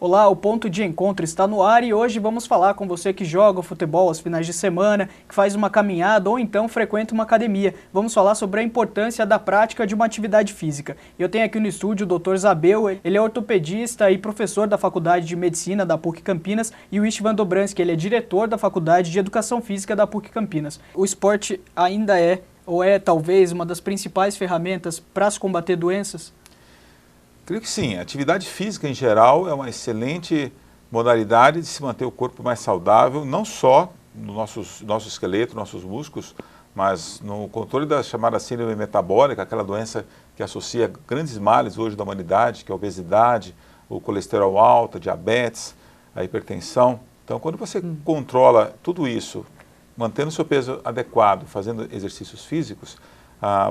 Olá, o Ponto de Encontro está no ar e hoje vamos falar com você que joga futebol aos finais de semana, que faz uma caminhada ou então frequenta uma academia. Vamos falar sobre a importância da prática de uma atividade física. Eu tenho aqui no estúdio o Dr. Zabel, ele é ortopedista e professor da Faculdade de Medicina da PUC Campinas, e o Istvan Dobransky, ele é diretor da Faculdade de Educação Física da PUC Campinas. O esporte ainda é, ou é talvez, uma das principais ferramentas para se combater doenças? Creio que sim. A atividade física, em geral, é uma excelente modalidade de se manter o corpo mais saudável, não só no nosso esqueleto, nossos músculos, mas no controle da chamada síndrome metabólica, aquela doença que associa grandes males hoje da humanidade, que é a obesidade, o colesterol alto, a diabetes, a hipertensão. Então, quando você controla tudo isso, mantendo o seu peso adequado, fazendo exercícios físicos,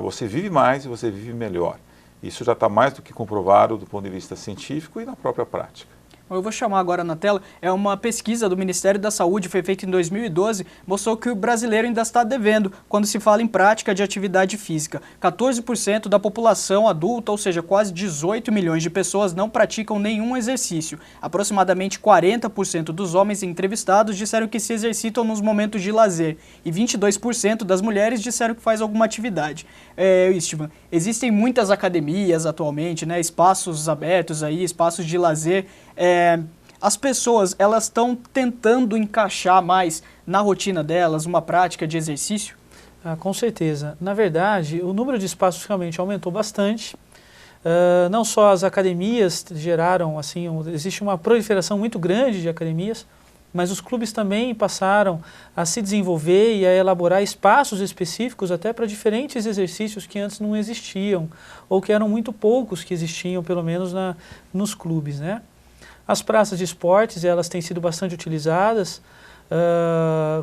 você vive mais e você vive melhor. Isso já está mais do que comprovado do ponto de vista científico e na própria prática. Eu vou chamar agora na tela, é uma pesquisa do Ministério da Saúde, foi feita em 2012, mostrou que o brasileiro ainda está devendo quando se fala em prática de atividade física. 14% da população adulta, ou seja, quase 18 milhões de pessoas, não praticam nenhum exercício. Aproximadamente 40% dos homens entrevistados disseram que se exercitam nos momentos de lazer e 22% das mulheres disseram que faz alguma atividade. Istvan, existem muitas academias atualmente, né, espaços abertos aí, espaços de lazer. As pessoas, elas estão tentando encaixar mais na rotina delas uma prática de exercício? Com certeza. Na verdade, o número de espaços realmente aumentou bastante. Não só as academias geraram, assim, existe uma proliferação muito grande de academias, mas os clubes também passaram a se desenvolver e a elaborar espaços específicos até para diferentes exercícios que antes não existiam, ou que eram muito poucos que existiam, pelo menos nos clubes, né? As praças de esportes, elas têm sido bastante utilizadas,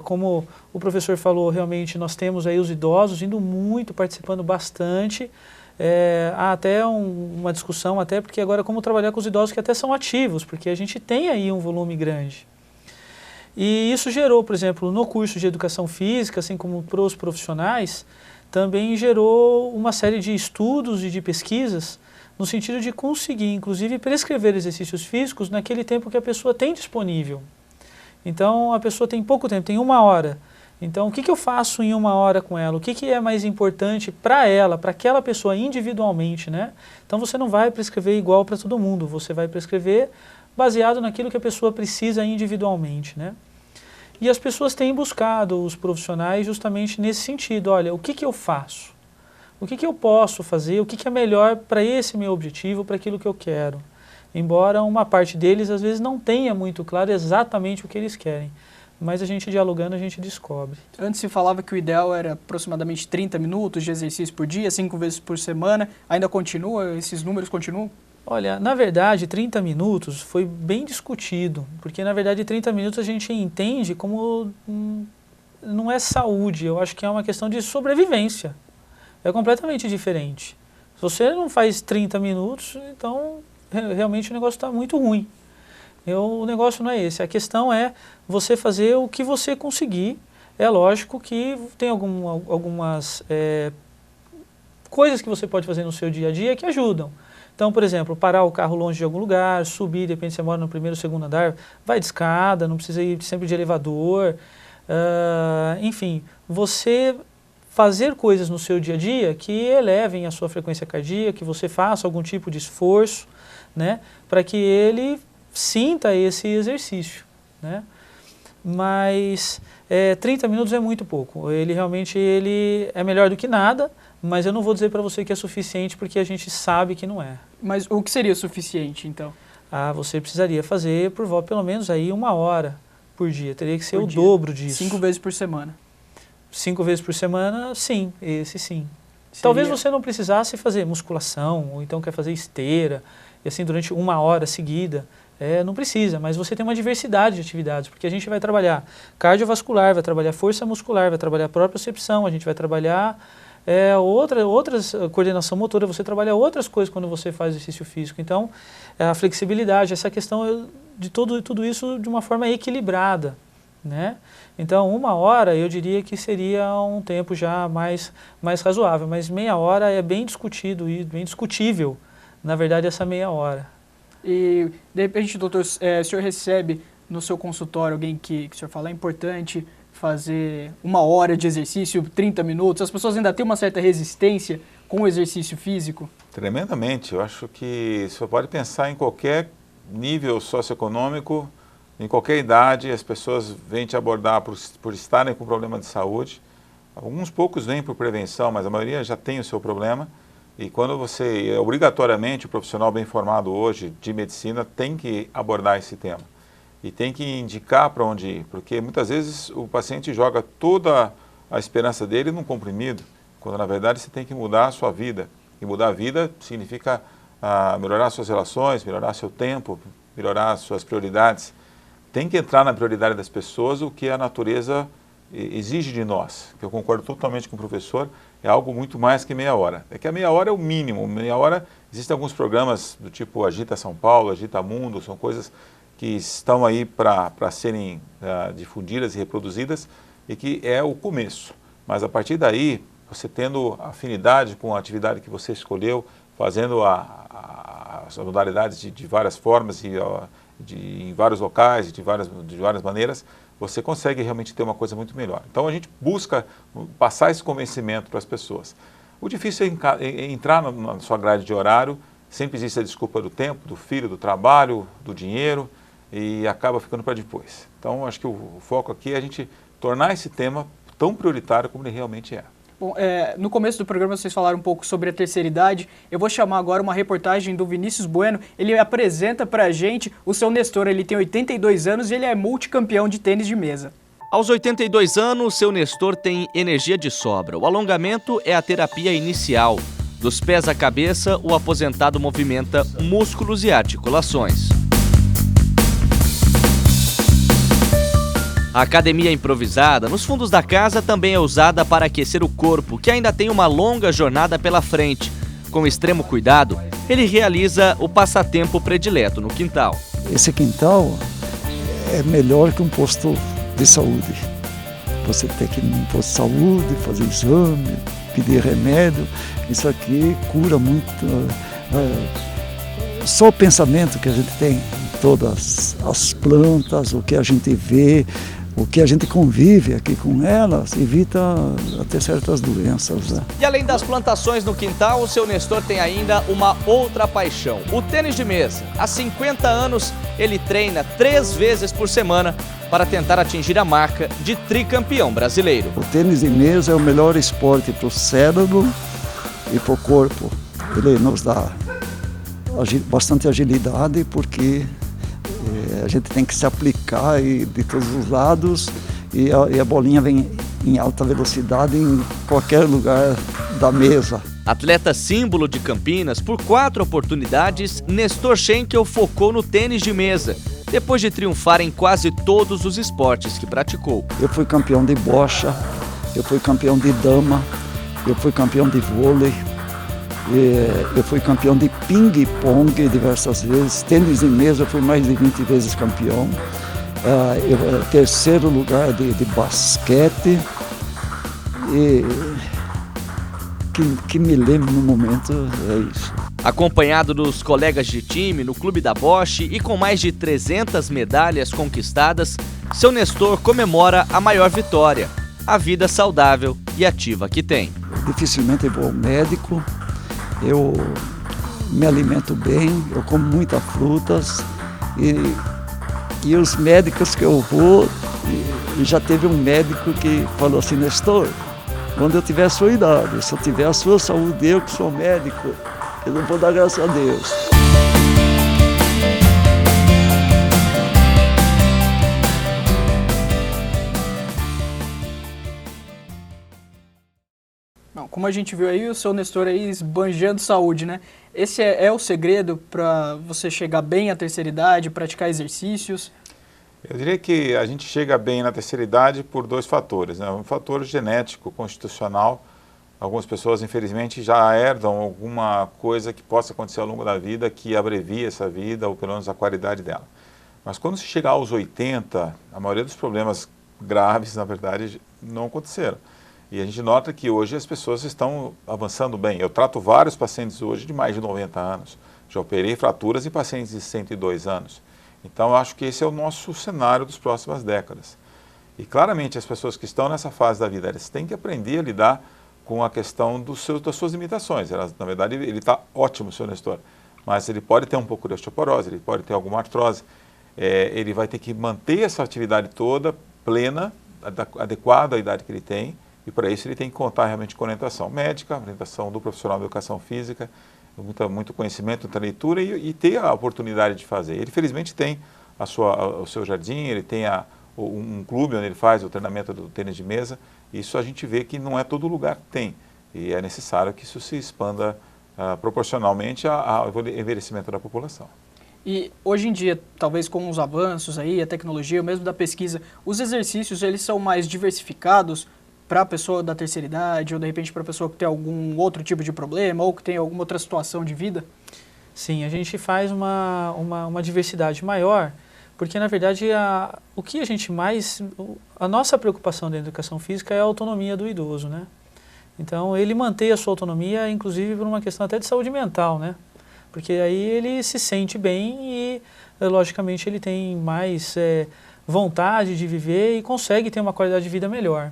como o professor falou, realmente nós temos aí os idosos indo muito, participando bastante. Há até uma discussão, até porque agora como trabalhar com os idosos que até são ativos, porque a gente tem aí um volume grande. E isso gerou, por exemplo, no curso de educação física, assim como para os profissionais, também gerou uma série de estudos e de pesquisas no sentido de conseguir, inclusive, prescrever exercícios físicos naquele tempo que a pessoa tem disponível. Então, a pessoa tem pouco tempo, tem 1 hora. Então, o que eu faço em 1 hora com ela? O que é mais importante para ela, para aquela pessoa individualmente, né? Então, você não vai prescrever igual para todo mundo, você vai prescrever baseado naquilo que a pessoa precisa individualmente, né? E as pessoas têm buscado os profissionais justamente nesse sentido. Olha, o que eu faço? O que eu posso fazer? O que é melhor para esse meu objetivo, para aquilo que eu quero? Embora uma parte deles, às vezes, não tenha muito claro exatamente o que eles querem. Mas a gente dialogando, a gente descobre. Antes se falava que o ideal era aproximadamente 30 minutos de exercício por dia, 5 vezes por semana. Ainda continua? Esses números continuam? Olha, na verdade, 30 minutos foi bem discutido, porque na verdade 30 minutos a gente entende como não é saúde, eu acho que é uma questão de sobrevivência. É completamente diferente. Se você não faz 30 minutos, então realmente o negócio está muito ruim. O negócio não é esse, a questão é você fazer o que você conseguir. É lógico que tem algumas coisas que você pode fazer no seu dia a dia que ajudam. Então, por exemplo, parar o carro longe de algum lugar, subir, de repente você mora no primeiro ou segundo andar, vai de escada, não precisa ir sempre de elevador. Enfim, você fazer coisas no seu dia a dia que elevem a sua frequência cardíaca, que você faça algum tipo de esforço, né, para que ele sinta esse exercício, né? Mas 30 minutos é muito pouco, ele realmente é melhor do que nada, mas eu não vou dizer para você que é suficiente porque a gente sabe que não é. Mas o que seria suficiente, então? Você precisaria fazer por volta pelo menos aí 1 hora por dia, teria que ser o dobro disso. 5 vezes por semana? 5 vezes por semana, sim, esse sim. Seria... Talvez você não precisasse fazer musculação, ou então quer fazer esteira, e assim durante 1 hora seguida. Não precisa, mas você tem uma diversidade de atividades, porque a gente vai trabalhar cardiovascular, vai trabalhar força muscular, vai trabalhar propriocepção, a gente vai trabalhar outras coordenação motora, você trabalha outras coisas quando você faz exercício físico. Então, a flexibilidade, essa questão de tudo isso de uma forma equilibrada, né? Então, 1 hora eu diria que seria um tempo já mais razoável, mas meia hora é bem discutido e bem discutível, na verdade, essa meia hora. E, de repente, doutor, o senhor recebe no seu consultório alguém que o senhor fala, é importante fazer 1 hora de exercício, 30 minutos, as pessoas ainda têm uma certa resistência com o exercício físico? Tremendamente. Eu acho que você pode pensar em qualquer nível socioeconômico, em qualquer idade, as pessoas vêm te abordar por estarem com problema de saúde. Alguns poucos vêm por prevenção, mas a maioria já tem o seu problema. E quando você, obrigatoriamente, o profissional bem formado hoje de medicina tem que abordar esse tema. E tem que indicar para onde ir, porque muitas vezes o paciente joga toda a esperança dele num comprimido, quando na verdade você tem que mudar a sua vida. E mudar a vida significa melhorar suas relações, melhorar seu tempo, melhorar suas prioridades. Tem que entrar na prioridade das pessoas o que a natureza exige de nós. Eu concordo totalmente com o professor, é algo muito mais que meia hora. É que a meia hora é o mínimo. Meia hora, existem alguns programas do tipo Agita São Paulo, Agita Mundo, são coisas que estão aí para serem difundidas e reproduzidas e que é o começo. Mas a partir daí, você tendo afinidade com a atividade que você escolheu, fazendo as modalidades de várias formas e em vários locais, de várias maneiras, você consegue realmente ter uma coisa muito melhor. Então a gente busca passar esse convencimento para as pessoas. O difícil é entrar na sua grade de horário, sempre existe a desculpa do tempo, do filho, do trabalho, do dinheiro, e acaba ficando para depois. Então acho que o foco aqui é a gente tornar esse tema tão prioritário como ele realmente é. Bom, no começo do programa vocês falaram um pouco sobre a terceira idade. Eu vou chamar agora uma reportagem do Vinícius Bueno. Ele apresenta pra gente o seu Nestor. Ele tem 82 anos e ele é multicampeão de tênis de mesa. Aos 82 anos, seu Nestor tem energia de sobra. O alongamento é a terapia inicial. Dos pés à cabeça, o aposentado movimenta músculos e articulações. A academia improvisada nos fundos da casa também é usada para aquecer o corpo, que ainda tem uma longa jornada pela frente. Com extremo cuidado, ele realiza o passatempo predileto no quintal. Esse quintal é melhor que um posto de saúde. Você tem que ir num posto de saúde, fazer exame, pedir remédio. Isso aqui cura muito. Só o pensamento que a gente tem, todas as plantas, o que a gente vê, o que a gente convive aqui com elas, evita até certas doenças. Né? E além das plantações no quintal, o seu Nestor tem ainda uma outra paixão, o tênis de mesa. Há 50 anos, ele treina 3 vezes por semana para tentar atingir a marca de tricampeão brasileiro. O tênis de mesa é o melhor esporte para o cérebro e para o corpo. Ele nos dá bastante agilidade porque a gente tem que se aplicar de todos os lados e a bolinha vem em alta velocidade em qualquer lugar da mesa. Atleta símbolo de Campinas, por 4 oportunidades, Nestor Schenkel focou no tênis de mesa, depois de triunfar em quase todos os esportes que praticou. Eu fui campeão de bocha, eu fui campeão de dama, eu fui campeão de vôlei, eu fui campeão de ping-pong diversas vezes, tênis de mesa eu fui mais de 20 vezes campeão, terceiro lugar de basquete, e que me lembro no momento é isso. Acompanhado dos colegas de time no Clube da Bosch e com mais de 300 medalhas conquistadas, seu Nestor comemora a maior vitória, a vida saudável e ativa que tem. Dificilmente eu vou ao médico, eu me alimento bem, eu como muitas frutas e os médicos que eu vou, já teve um médico que falou assim, Nestor, quando eu tiver a sua idade, se eu tiver a sua saúde, eu que sou médico, eu não vou dar graças a Deus. Bom, como a gente viu aí, o seu Nestor aí esbanjando saúde, né? Esse é o segredo para você chegar bem à terceira idade, praticar exercícios? Eu diria que a gente chega bem na terceira idade por 2 fatores, né? Um fator genético, constitucional. Algumas pessoas, infelizmente, já herdam alguma coisa que possa acontecer ao longo da vida que abrevia essa vida, ou pelo menos a qualidade dela. Mas quando se chegar aos 80, a maioria dos problemas graves, na verdade, não aconteceram. E a gente nota que hoje as pessoas estão avançando bem. Eu trato vários pacientes hoje de mais de 90 anos. Já operei fraturas em pacientes de 102 anos. Então, eu acho que esse é o nosso cenário das próximas décadas. E claramente as pessoas que estão nessa fase da vida, elas têm que aprender a lidar com a questão das suas limitações. Na verdade, ele está ótimo, senhor Nestor, mas ele pode ter um pouco de osteoporose, ele pode ter alguma artrose, ele vai ter que manter essa atividade toda plena, adequada à idade que ele tem, e para isso ele tem que contar realmente com orientação médica, orientação do profissional de educação física, muito conhecimento, muita leitura e ter a oportunidade de fazer. Ele felizmente tem o seu jardim, ele tem um clube onde ele faz o treinamento do tênis de mesa. Isso a gente vê que não é todo lugar que tem, e é necessário que isso se expanda proporcionalmente ao envelhecimento da população. E hoje em dia, talvez com os avanços aí, a tecnologia, mesmo da pesquisa, os exercícios eles são mais diversificados para a pessoa da terceira idade ou de repente para a pessoa que tem algum outro tipo de problema ou que tem alguma outra situação de vida? Sim, a gente faz uma diversidade maior, porque na verdade o que a gente a nossa preocupação da educação física é a autonomia do idoso, né? Então ele manter a sua autonomia, inclusive por uma questão até de saúde mental, né? Porque aí ele se sente bem e logicamente ele tem mais vontade de viver e consegue ter uma qualidade de vida melhor.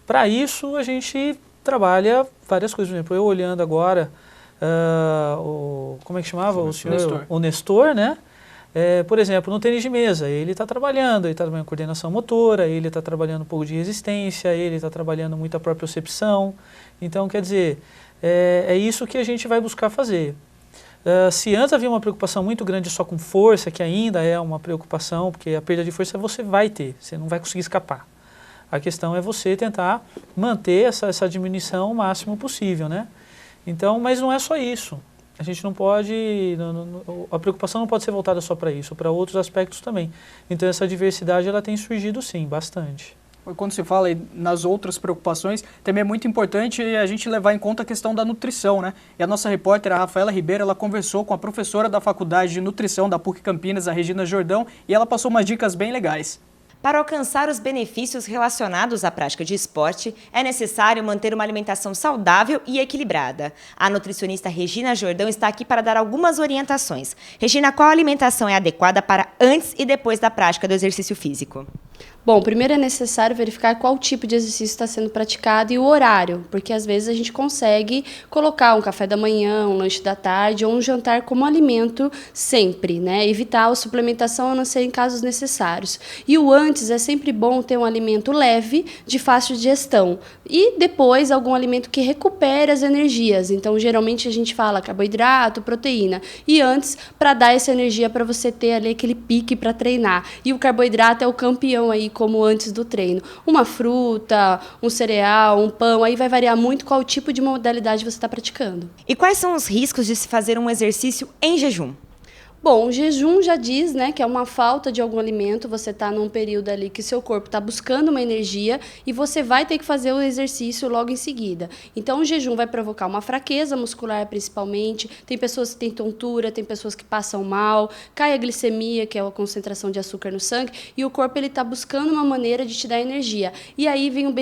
Para isso, a gente trabalha várias coisas. Por exemplo, eu olhando agora, como é que chamava? O senhor? Nestor. O Nestor, né? Por exemplo, no tênis de mesa, ele está trabalhando coordenação motora, ele está trabalhando um pouco de resistência, ele está trabalhando muito a propriocepção. Então, quer dizer, é isso que a gente vai buscar fazer. Se antes havia uma preocupação muito grande só com força, que ainda é uma preocupação, porque a perda de força você vai ter, você não vai conseguir escapar. A questão é você tentar manter essa diminuição o máximo possível, né? Então, mas não é só isso. A gente não pode, a preocupação não pode ser voltada só para isso, para outros aspectos também. Então, essa diversidade ela tem surgido sim, bastante. Quando se fala nas outras preocupações, também é muito importante a gente levar em conta a questão da nutrição, né? E a nossa repórter, a Rafaela Ribeiro, ela conversou com a professora da Faculdade de Nutrição da PUC Campinas, a Regina Jordão, e ela passou umas dicas bem legais. Para alcançar os benefícios relacionados à prática de esporte, é necessário manter uma alimentação saudável e equilibrada. A nutricionista Regina Jordão está aqui para dar algumas orientações. Regina, qual alimentação é adequada para antes e depois da prática do exercício físico? Bom, primeiro é necessário verificar qual tipo de exercício está sendo praticado e o horário, porque às vezes a gente consegue colocar um café da manhã, um lanche da tarde ou um jantar como alimento sempre, né? Evitar a suplementação a não ser em casos necessários. E o antes é sempre bom ter um alimento leve, de fácil digestão. E depois algum alimento que recupere as energias. Então, geralmente a gente fala carboidrato, proteína. E antes, para dar essa energia para você ter ali aquele pique para treinar. E o carboidrato é o campeão aí, como antes do treino. Uma fruta, um cereal, um pão, aí vai variar muito qual tipo de modalidade você está praticando. E quais são os riscos de se fazer um exercício em jejum? Bom, o jejum já diz, né, que é uma falta de algum alimento, você está num período ali que seu corpo está buscando uma energia e você vai ter que fazer o exercício logo em seguida. Então, o jejum vai provocar uma fraqueza muscular, principalmente. Tem pessoas que têm tontura, tem pessoas que passam mal, cai a glicemia, que é a concentração de açúcar no sangue, e o corpo está buscando uma maneira de te dar energia. E aí vem o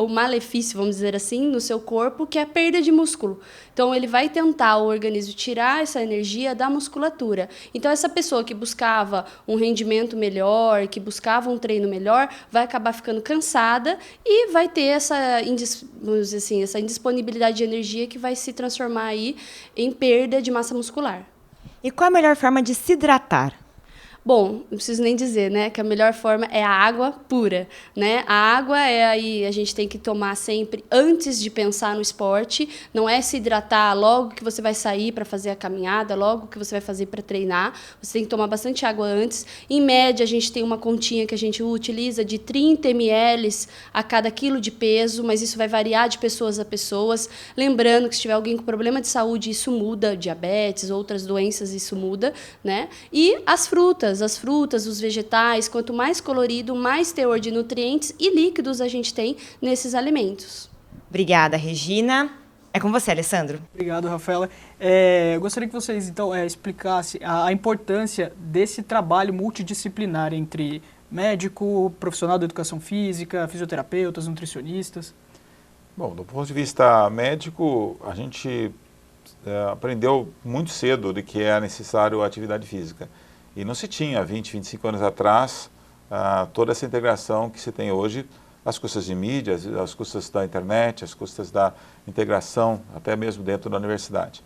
malefício, vamos dizer assim, no seu corpo, que é a perda de músculo. Então, ele vai tentar, o organismo, tirar essa energia da musculatura. Então, essa pessoa que buscava um rendimento melhor, que buscava um treino melhor, vai acabar ficando cansada e vai ter essa indisponibilidade de energia que vai se transformar aí em perda de massa muscular. E qual a melhor forma de se hidratar? Bom, não preciso nem dizer, né, que a melhor forma é a água pura, né? A água aí a gente tem que tomar sempre antes de pensar no esporte, não é se hidratar logo que você vai sair para fazer a caminhada, logo que você vai fazer para treinar, você tem que tomar bastante água antes. Em média, a gente tem uma continha que a gente utiliza de 30 ml a cada quilo de peso, mas isso vai variar de pessoas a pessoas. Lembrando que se tiver alguém com problema de saúde, isso muda, diabetes, outras doenças, isso muda, né? E as frutas, os vegetais, quanto mais colorido, mais teor de nutrientes e líquidos a gente tem nesses alimentos. Obrigada, Regina. É com você, Alessandro. Obrigado, Rafaela. Eu gostaria que vocês, então, explicassem a importância desse trabalho multidisciplinar entre médico, profissional da educação física, fisioterapeutas, nutricionistas. Bom, do ponto de vista médico, a gente aprendeu muito cedo de que é necessário a atividade física. E não se tinha, 20, 25 anos atrás, toda essa integração que se tem hoje, às custas de mídias, às custas da internet, às custas da integração, até mesmo dentro da universidade.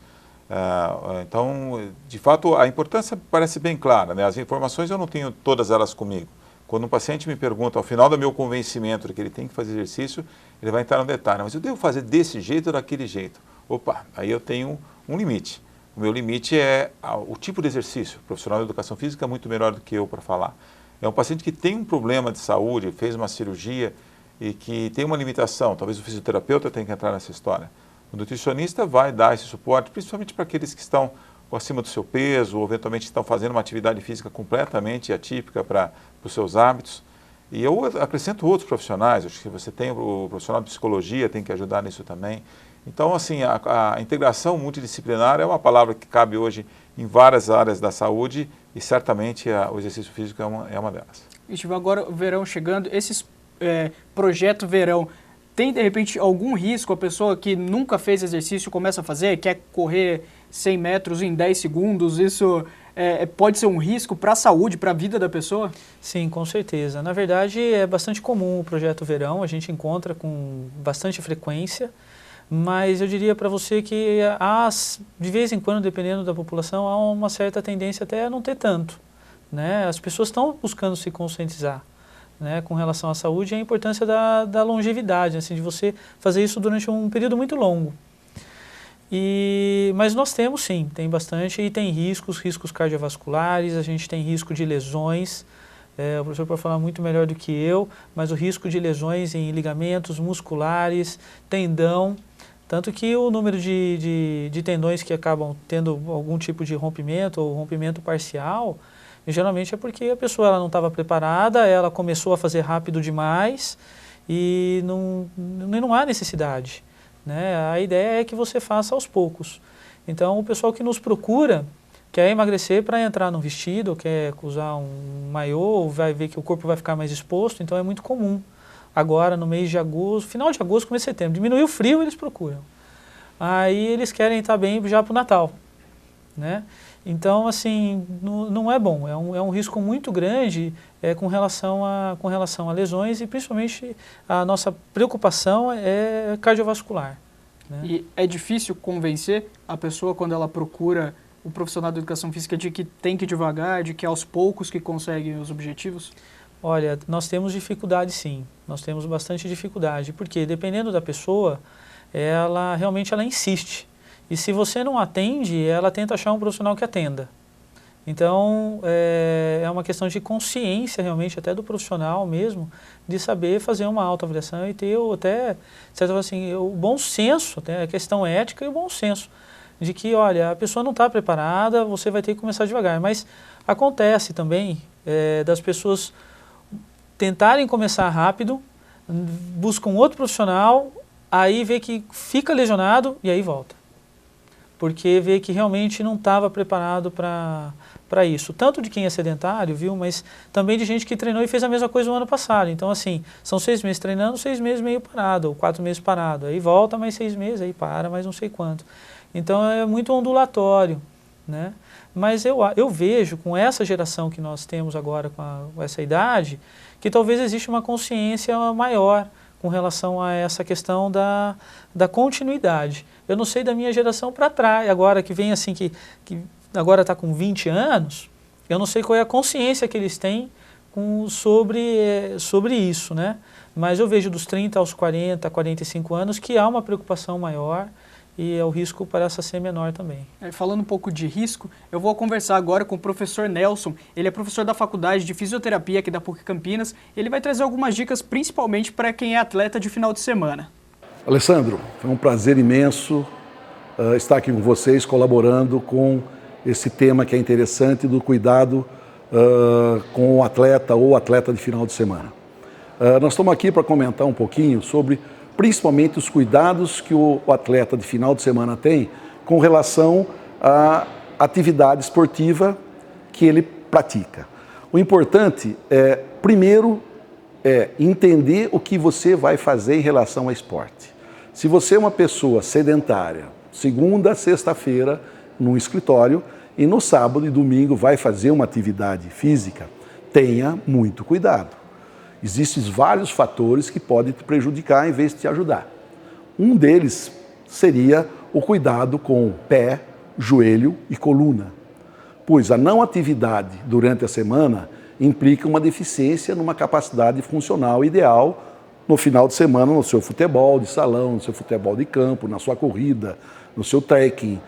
Então, de fato, a importância parece bem clara, né? As informações eu não tenho todas elas comigo. Quando um paciente me pergunta, ao final do meu convencimento de que ele tem que fazer exercício, ele vai entrar no detalhe, mas eu devo fazer desse jeito ou daquele jeito? Opa, aí eu tenho um limite. O meu limite é o tipo de exercício. O profissional de educação física é muito melhor do que eu para falar. É um paciente que tem um problema de saúde, fez uma cirurgia e que tem uma limitação. Talvez o fisioterapeuta tenha que entrar nessa história. O nutricionista vai dar esse suporte, principalmente para aqueles que estão acima do seu peso ou eventualmente estão fazendo uma atividade física completamente atípica para os seus hábitos. E eu acrescento outros profissionais. Acho que você tem o profissional de psicologia, tem que ajudar nisso também. Então, assim, a integração multidisciplinar é uma palavra que cabe hoje em várias áreas da saúde e certamente o exercício físico é uma delas. E agora o verão chegando, esses projeto verão, tem de repente algum risco a pessoa que nunca fez exercício começa a fazer, quer correr 100 metros em 10 segundos, isso pode ser um risco para a saúde, para a vida da pessoa? Sim, com certeza. Na verdade, é bastante comum o projeto verão, a gente encontra com bastante frequência. Mas eu diria para você que de vez em quando, dependendo da população, há uma certa tendência até a não ter tanto, né? As pessoas estão buscando se conscientizar, né, com relação à saúde e a importância da longevidade, assim, de você fazer isso durante um período muito longo. Mas nós temos sim, tem bastante e tem riscos cardiovasculares, a gente tem risco de lesões. O professor pode falar muito melhor do que eu, mas o risco de lesões em ligamentos musculares, tendão, tanto que o número de tendões que acabam tendo algum tipo de rompimento ou rompimento parcial, geralmente é porque a pessoa não estava preparada, ela começou a fazer rápido demais e não há necessidade, né? A ideia é que você faça aos poucos. Então, o pessoal que nos procura quer emagrecer para entrar num vestido, quer usar um maiô, vai ver que o corpo vai ficar mais exposto, então é muito comum. Agora, no mês de agosto, final de agosto, começo de setembro, diminuiu o frio, eles procuram. Aí eles querem estar bem já para o Natal, né? Então, assim, não é bom, é um risco muito grande com relação a lesões e principalmente a nossa preocupação é cardiovascular, né? E é difícil convencer a pessoa quando ela procura o profissional da educação física de que tem que ir devagar, de que é aos poucos que conseguem os objetivos? Olha, nós temos dificuldade sim, nós temos bastante dificuldade, porque dependendo da pessoa, ela realmente insiste. E se você não atende, ela tenta achar um profissional que atenda. Então, é uma questão de consciência realmente, até do profissional mesmo, de saber fazer uma autoavaliação e ter até, certo, assim, o bom senso, até a questão ética e o bom senso, de que, olha, a pessoa não está preparada, você vai ter que começar devagar. Mas acontece também das pessoas tentarem começar rápido, buscam outro profissional, aí vê que fica lesionado e aí volta. Porque vê que realmente não estava preparado para isso. Tanto de quem é sedentário, viu, mas também de gente que treinou e fez a mesma coisa no ano passado. Então, assim, são 6 meses treinando, 6 meses meio parado, ou 4 meses parado. Aí volta mais 6 meses, aí para mais não sei quanto. Então, é muito ondulatório, né? Mas eu vejo, com essa geração que nós temos agora, com essa idade, que talvez exista uma consciência maior com relação a essa questão da continuidade. Eu não sei da minha geração para trás, agora que vem assim, que agora está com 20 anos, eu não sei qual é a consciência que eles têm sobre isso, né? Mas eu vejo dos 30 aos 40, 45 anos que há uma preocupação maior e o risco parece ser menor também. Falando um pouco de risco, eu vou conversar agora com o professor Nelson. Ele é professor da Faculdade de Fisioterapia aqui da PUC Campinas. Ele vai trazer algumas dicas, principalmente para quem é atleta de final de semana. Alessandro, foi um prazer imenso estar aqui com vocês, colaborando com esse tema que é interessante do cuidado com o atleta ou atleta de final de semana. Nós estamos aqui para comentar um pouquinho sobre principalmente os cuidados que o atleta de final de semana tem com relação à atividade esportiva que ele pratica. O importante primeiro, entender o que você vai fazer em relação ao esporte. Se você é uma pessoa sedentária, segunda a sexta-feira no escritório e no sábado e domingo vai fazer uma atividade física, tenha muito cuidado. Existem vários fatores que podem te prejudicar em vez de te ajudar. Um deles seria o cuidado com pé, joelho e coluna, pois a não atividade durante a semana implica uma deficiência numa capacidade funcional ideal no final de semana no seu futebol de salão, no seu futebol de campo, na sua corrida, no seu trekking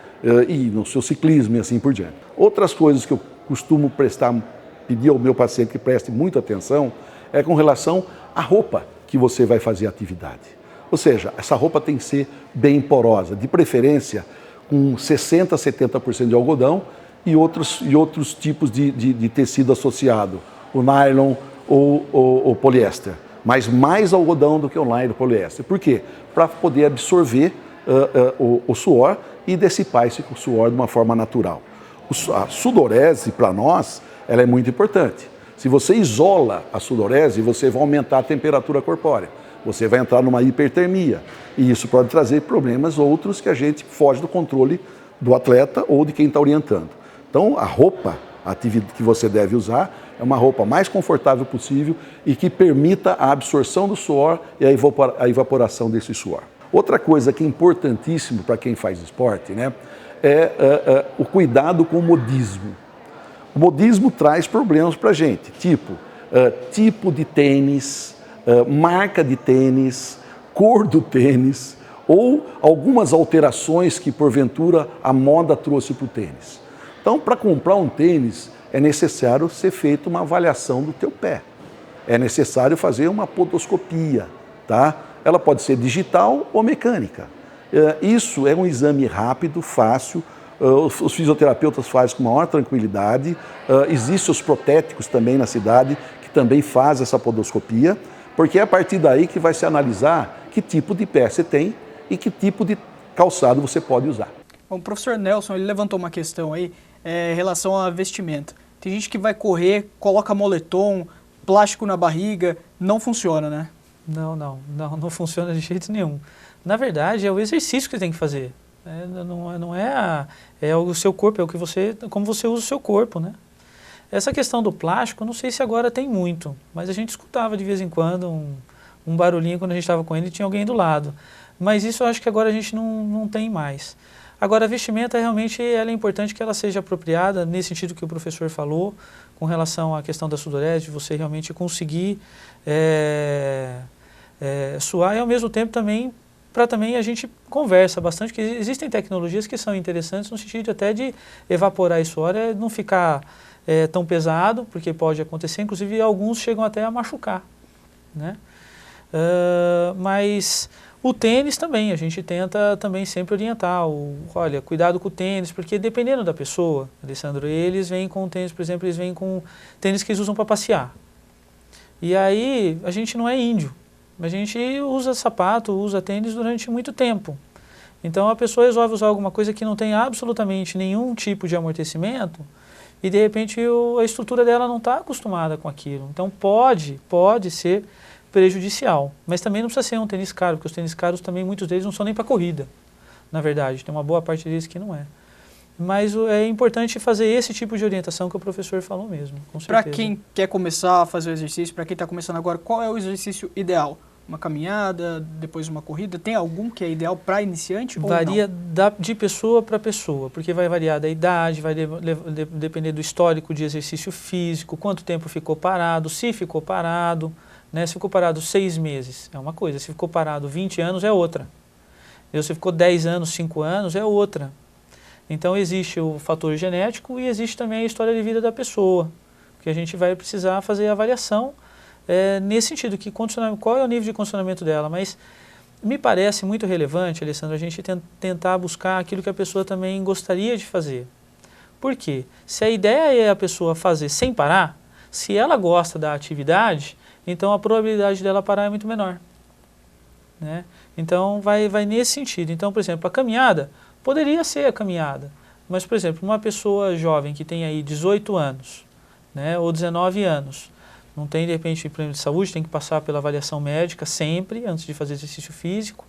e no seu ciclismo e assim por diante. Outras coisas que eu costumo pedir ao meu paciente que preste muita atenção é com relação à roupa que você vai fazer a atividade. Ou seja, essa roupa tem que ser bem porosa, de preferência com 60% a 70% de algodão e outros tipos de tecido associado, o nylon ou o poliéster, mas mais algodão do que o nylon e o poliéster. Por quê? Para poder absorver o suor e dissipar esse suor de uma forma natural. A sudorese, para nós, ela é muito importante. Se você isola a sudorese, você vai aumentar a temperatura corpórea. Você vai entrar numa hipertermia. E isso pode trazer problemas outros que a gente foge do controle do atleta ou de quem está orientando. Então, a roupa que você deve usar é uma roupa mais confortável possível e que permita a absorção do suor e a evaporação desse suor. Outra coisa que é importantíssimo para quem faz esporte, né, é o cuidado com o modismo. O modismo traz problemas para a gente, tipo de tênis, marca de tênis, cor do tênis ou algumas alterações que porventura a moda trouxe para o tênis. Então, para comprar um tênis é necessário ser feita uma avaliação do teu pé. É necessário fazer uma podoscopia, tá? Ela pode ser digital ou mecânica. Isso é um exame rápido, fácil. Os fisioterapeutas fazem com maior tranquilidade. Existem os protéticos também na cidade que também fazem essa podoscopia, porque é a partir daí que vai se analisar que tipo de pé você tem e que tipo de calçado você pode usar. Bom, o professor Nelson, ele levantou uma questão aí em relação à vestimenta. Tem gente que vai correr, coloca moletom, plástico na barriga, não funciona, né? Não funciona de jeito nenhum. Na verdade, é o exercício que você tem que fazer. É o seu corpo, como você usa o seu corpo, né? Essa questão do plástico, não sei se agora tem muito, mas a gente escutava de vez em quando um barulhinho quando a gente estava com ele e tinha alguém do lado. Mas isso eu acho que agora a gente não tem mais. Agora, a vestimenta realmente ela é importante que ela seja apropriada, nesse sentido que o professor falou, com relação à questão da sudorese, de você realmente conseguir suar e ao mesmo tempo também a gente conversa bastante, que existem tecnologias que são interessantes no sentido até de evaporar esse suor, não ficar tão pesado, porque pode acontecer, inclusive alguns chegam até a machucar, né? Mas o tênis também, a gente tenta também sempre orientar, olha, cuidado com o tênis, porque dependendo da pessoa, Alessandro, eles vêm com tênis, por exemplo, eles vêm com tênis que eles usam para passear. E aí, a gente não é índio, a gente usa sapato, usa tênis durante muito tempo. Então, a pessoa resolve usar alguma coisa que não tem absolutamente nenhum tipo de amortecimento e, de repente, a estrutura dela não está acostumada com aquilo. Então, pode ser prejudicial, mas também não precisa ser um tênis caro, porque os tênis caros também, muitos deles não são nem para corrida, na verdade, tem uma boa parte deles que não é. Mas é importante fazer esse tipo de orientação que o professor falou mesmo, com certeza. Para quem quer começar a fazer o exercício, para quem está começando agora, qual é o exercício ideal? Uma caminhada, depois uma corrida? Tem algum que é ideal para iniciante ou não? Varia de pessoa para pessoa, porque vai variar da idade, vai depender do histórico de exercício físico, quanto tempo ficou parado, se ficou parado. Se ficou parado 6 meses, é uma coisa. Se ficou parado 20 anos, é outra. Se ficou 10 anos, 5 anos, é outra. Então, existe o fator genético e existe também a história de vida da pessoa, que a gente vai precisar fazer a avaliação nesse sentido, qual é o nível de condicionamento dela. Mas me parece muito relevante, Alessandro, a gente tentar buscar aquilo que a pessoa também gostaria de fazer. Por quê? Se a ideia é a pessoa fazer sem parar, se ela gosta da atividade, então a probabilidade dela parar é muito menor, né? Então vai nesse sentido. Então, por exemplo, a caminhada poderia ser a caminhada, mas, por exemplo, uma pessoa jovem que tem aí 18 anos, né, ou 19 anos, não tem, de repente, problema de saúde, tem que passar pela avaliação médica sempre, antes de fazer exercício físico.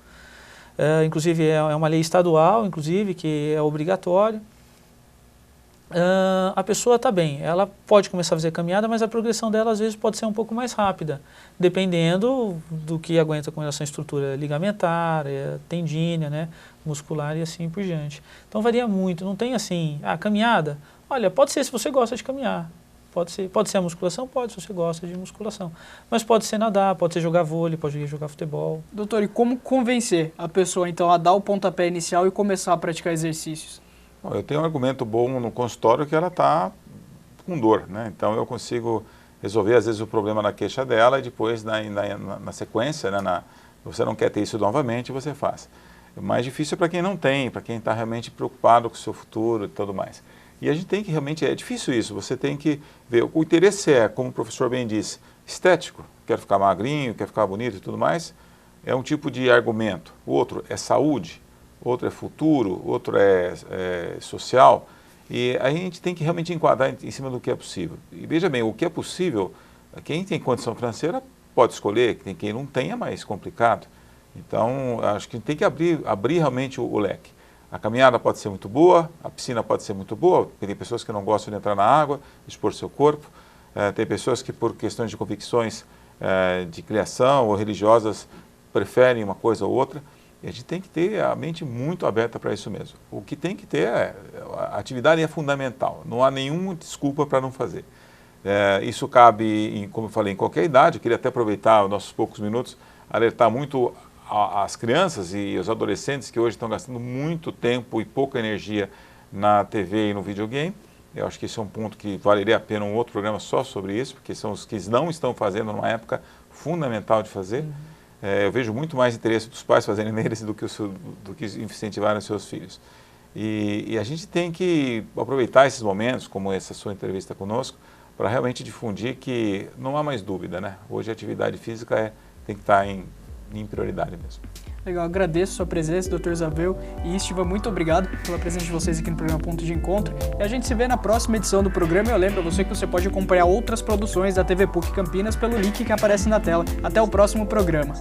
inclusive é uma lei estadual, inclusive, que é obrigatório. A pessoa está bem, ela pode começar a fazer caminhada, mas a progressão dela às vezes pode ser um pouco mais rápida, dependendo do que aguenta com relação à estrutura ligamentar, tendínea, né, muscular e assim por diante. Então varia muito, não tem assim, caminhada, olha, pode ser se você gosta de caminhar, pode ser a musculação, pode se você gosta de musculação, mas pode ser nadar, pode ser jogar vôlei, pode jogar futebol. Doutor, e como convencer a pessoa então a dar o pontapé inicial e começar a praticar exercícios? Eu tenho um argumento bom no consultório que ela está com dor, né? Então eu consigo resolver às vezes o problema na queixa dela e depois na sequência, né, você não quer ter isso novamente, você faz. O mais difícil é para quem não tem, para quem está realmente preocupado com o seu futuro e tudo mais. E a gente tem que realmente, é difícil isso, você tem que ver, o interesse é, como o professor bem disse, estético, quero ficar magrinho, quero ficar bonito e tudo mais, é um tipo de argumento. O outro é saúde, outro é futuro, outro é social, e a gente tem que realmente enquadrar em cima do que é possível. E veja bem, o que é possível, quem tem condição financeira pode escolher, quem não tem é mais complicado. Então, acho que tem que abrir realmente o leque. A caminhada pode ser muito boa, a piscina pode ser muito boa, porque tem pessoas que não gostam de entrar na água, expor seu corpo, tem pessoas que por questões de convicções de criação ou religiosas preferem uma coisa ou outra. E a gente tem que ter a mente muito aberta para isso mesmo. O que tem que ter a atividade é fundamental, não há nenhuma desculpa para não fazer. Isso cabe, como eu falei, em qualquer idade. Eu queria até aproveitar os nossos poucos minutos, alertar muito as crianças e os adolescentes que hoje estão gastando muito tempo e pouca energia na TV e no videogame. Eu acho que esse é um ponto que valeria a pena um outro programa só sobre isso, porque são os que não estão fazendo numa época fundamental de fazer. Eu vejo muito mais interesse dos pais fazerem neles do que incentivarem os seus filhos. E a gente tem que aproveitar esses momentos, como essa sua entrevista conosco, para realmente difundir que não há mais dúvida, né? Hoje a atividade física tem que estar em prioridade mesmo. Legal, agradeço a sua presença, Dr. Zavel e Estiva, muito obrigado pela presença de vocês aqui no programa Ponto de Encontro. E a gente se vê na próxima edição do programa. Eu lembro a você que você pode acompanhar outras produções da TV PUC Campinas pelo link que aparece na tela. Até o próximo programa.